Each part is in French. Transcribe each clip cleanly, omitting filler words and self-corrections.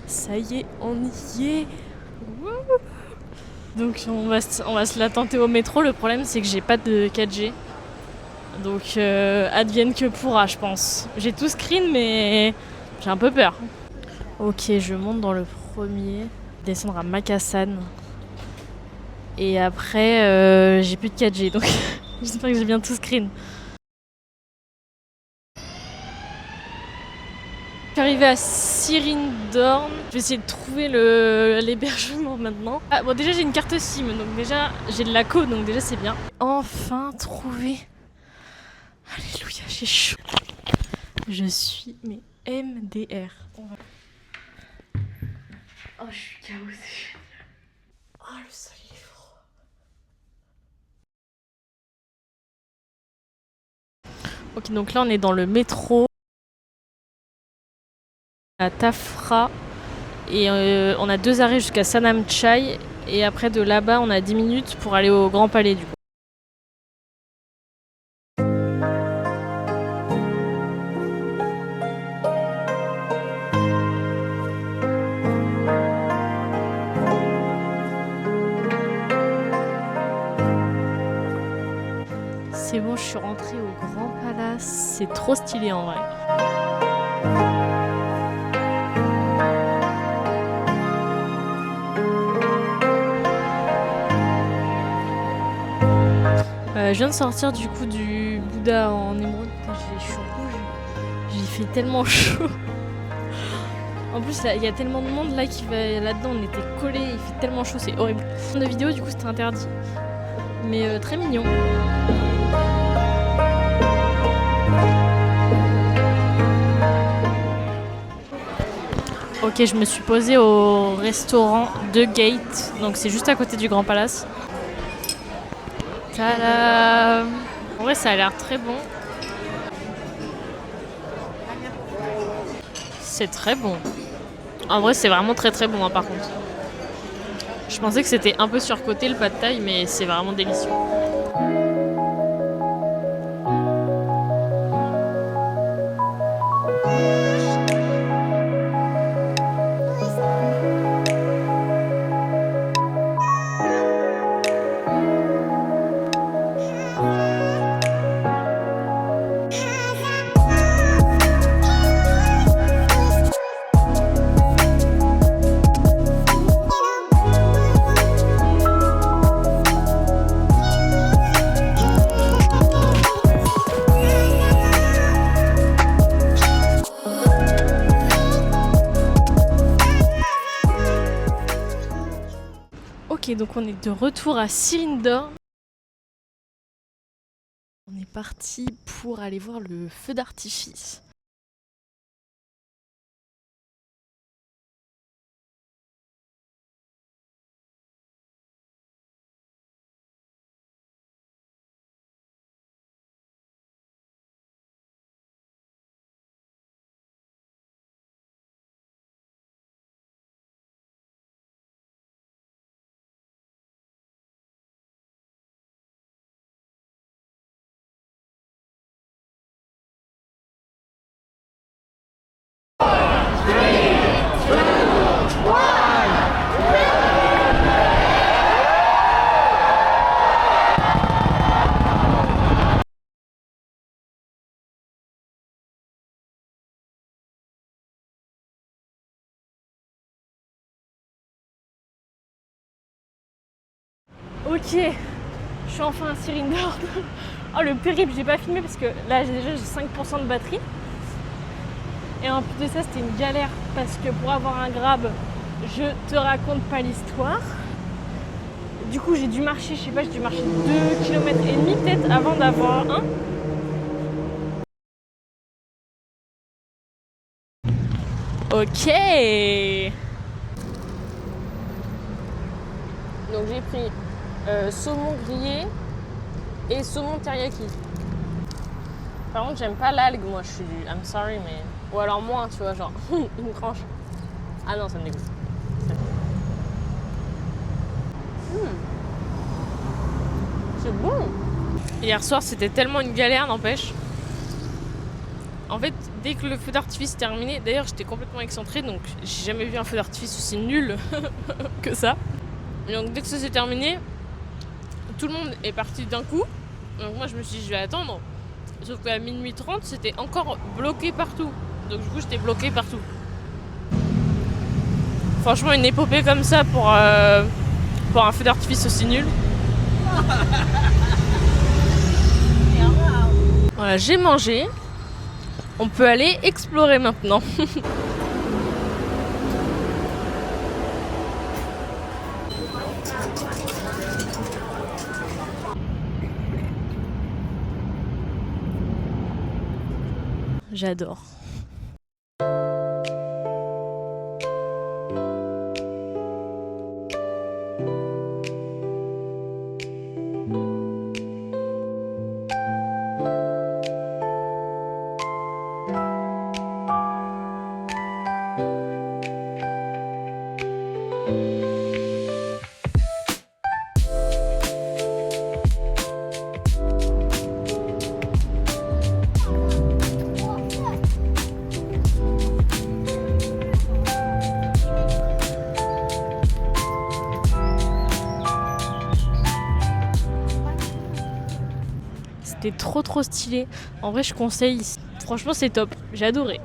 Ça y est, on y est. Wouh. Donc on va se la tenter au métro. Le problème c'est que j'ai pas de 4G. Donc advienne que pourra, je pense. J'ai tout screen mais j'ai un peu peur. Ok, je monte dans le premier. Descendre à Makassan. Et après j'ai plus de 4G donc j'espère que j'ai bien tout screen. Je suis arrivée à Sirindorn. Je vais essayer de trouver l'hébergement maintenant. Ah, bon, déjà j'ai une carte SIM, donc déjà j'ai de la co, donc déjà c'est bien. Enfin trouvé. Alléluia, j'ai chaud. Je suis mais MDR. Oh, je suis KO, c'est génial. Oh, le sol il est froid. Ok, donc là on est dans le métro à Tafra. Et on a 2 arrêts jusqu'à Sanam Chai. Et après de là-bas, on a 10 minutes pour aller au Grand Palais du coup. C'est bon, je suis rentrée au Grand Palace. C'est trop stylé en vrai. Je viens de sortir du coup du Bouddha en émeraude. Putain, je suis rouge. J'ai fait tellement chaud. En plus, il y a tellement de monde là qui va là-dedans. On était collés. Il fait tellement chaud, c'est horrible. De vidéo, du coup, c'était interdit. Mais très mignon. Ok, je me suis posée au restaurant The Gate. Donc, c'est juste à côté du Grand Palace. Tadam! En vrai, ça a l'air très bon. C'est très bon. En vrai, c'est vraiment très très bon, hein, par contre. Je pensais que c'était un peu surcoté le pad thai, mais c'est vraiment délicieux. Ok, donc on est de retour à Sirindorn. On est parti pour aller voir le feu d'artifice. Ok, je suis enfin à Sirindorn. Oh le périple, j'ai pas filmé parce que là j'ai 5% de batterie. Et en plus de ça, c'était une galère parce que pour avoir un grab, je te raconte pas l'histoire. Du coup, j'ai dû marcher, je sais pas, j'ai dû marcher 2,5 km peut-être avant d'avoir un. Ok. Donc j'ai pris saumon grillé et saumon teriyaki. Par contre, j'aime pas l'algue, moi, je suis I'm sorry, mais... Ou alors moins, tu vois, genre, une tranche. Ah non, ça me dégoûte. C'est bon. Hier soir, c'était tellement une galère, n'empêche. En fait, dès que le feu d'artifice est terminé, d'ailleurs j'étais complètement excentrée, donc j'ai jamais vu un feu d'artifice aussi nul que ça. Et donc dès que ça s'est terminé, tout le monde est parti d'un coup. Donc moi je me suis dit je vais attendre. Sauf qu'à minuit 30, c'était encore bloqué partout. Donc du coup j'étais bloquée partout. Franchement une épopée comme ça pour un feu d'artifice aussi nul. Voilà, j'ai mangé. On peut aller explorer maintenant. J'adore. C'était trop stylé. En vrai, je conseille. Franchement, c'est top. J'ai adoré.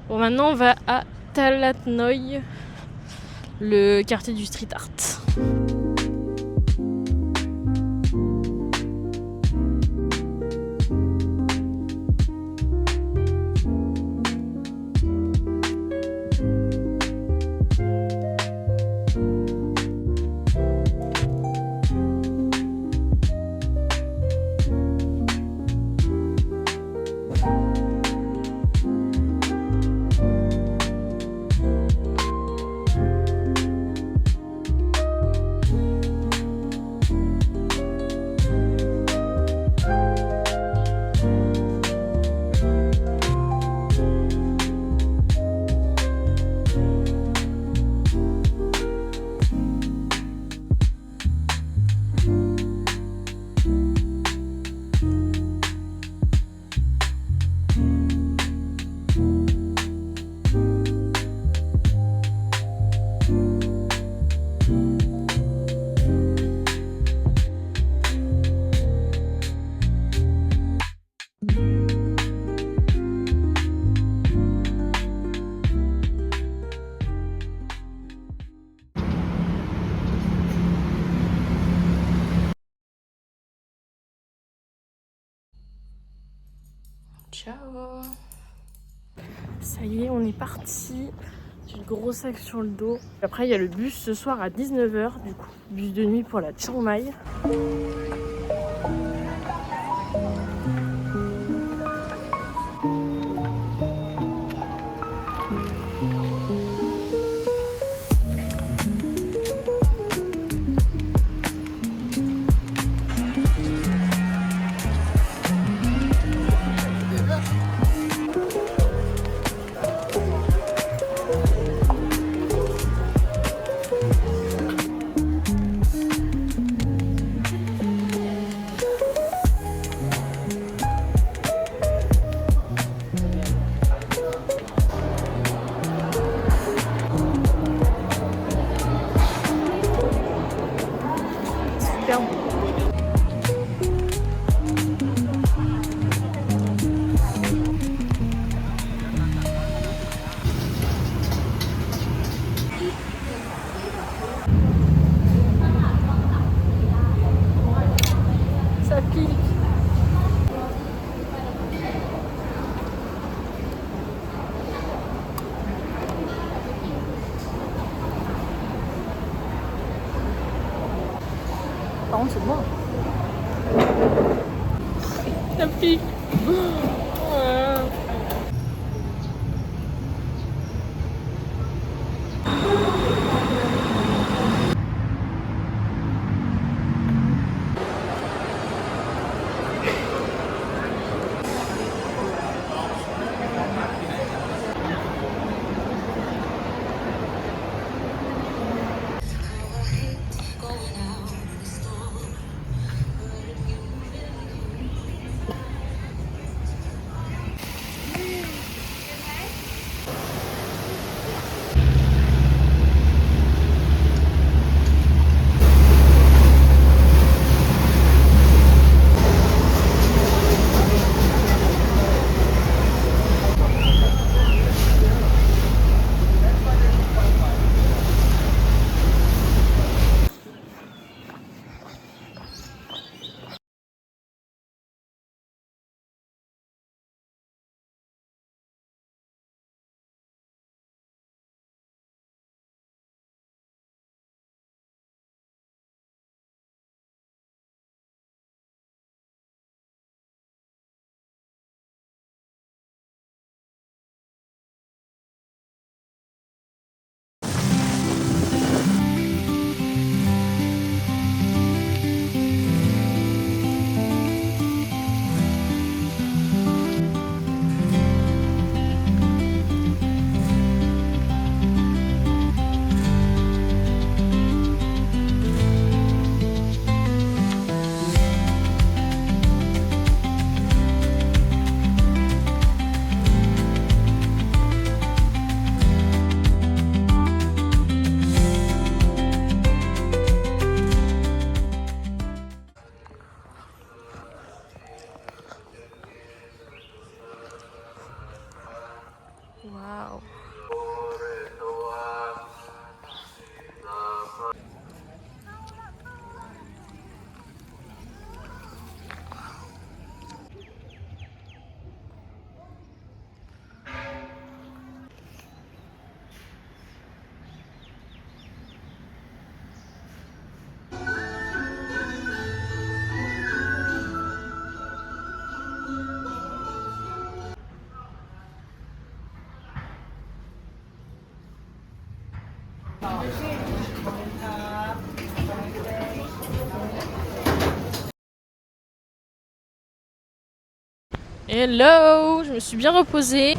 Bon, maintenant, on va à Talatnoy, le quartier du street art. Ciao. Ça y est, on est parti. J'ai le gros sac sur le dos. Après, il y a le bus ce soir à 19h, du coup. Bus de nuit pour la Chiang Mai. Super bon. Ça pique. Par contre, c'est bon. Ça pique. Hello, je me suis bien reposée.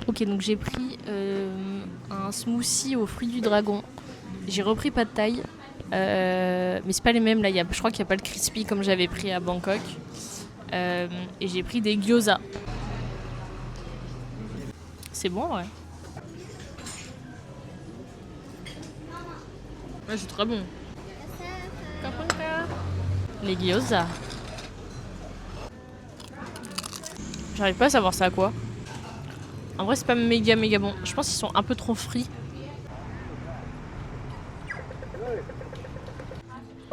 Ok, donc j'ai pris un smoothie aux fruits du dragon. J'ai repris pad thai, mais c'est pas les mêmes là. Je crois qu'il n'y a pas le crispy comme j'avais pris à Bangkok. Et j'ai pris des gyoza. C'est bon, ouais. Ouais, c'est très bon. Les gyoza. J'arrive pas à savoir ça à quoi. En vrai, c'est pas méga bon. Je pense qu'ils sont un peu trop frits.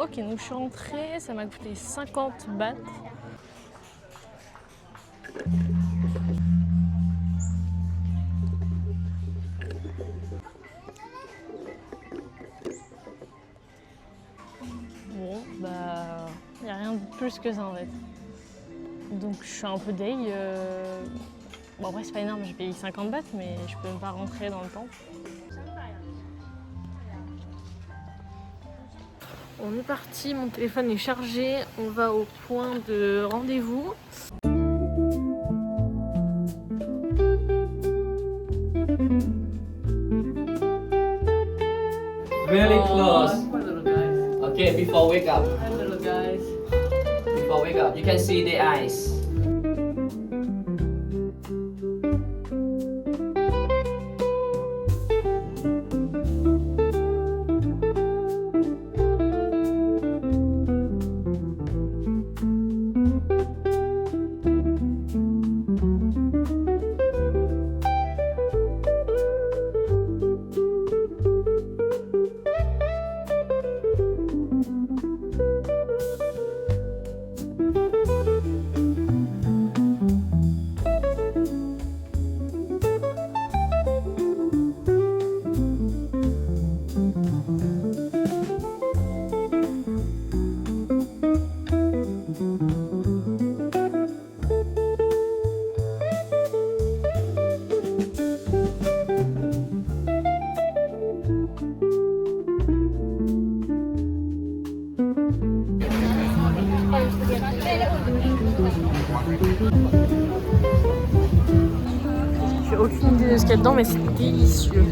Ok, donc je suis rentrée, ça m'a coûté 50 bahts. Bon, bah, y a rien de plus que ça en fait. Donc je suis un peu deg. Bon, après, c'est pas énorme, j'ai payé 50 bahts, mais je peux même pas rentrer dans le temple. On est parti, mon téléphone est chargé, on va au point de rendez-vous. Really close. Hi, little guys. Okay, before wake up. Hi, little guys. Before wake up, you can see the eyes. J'ai aucune idée de ce qu'il y a dedans, mais c'est délicieux.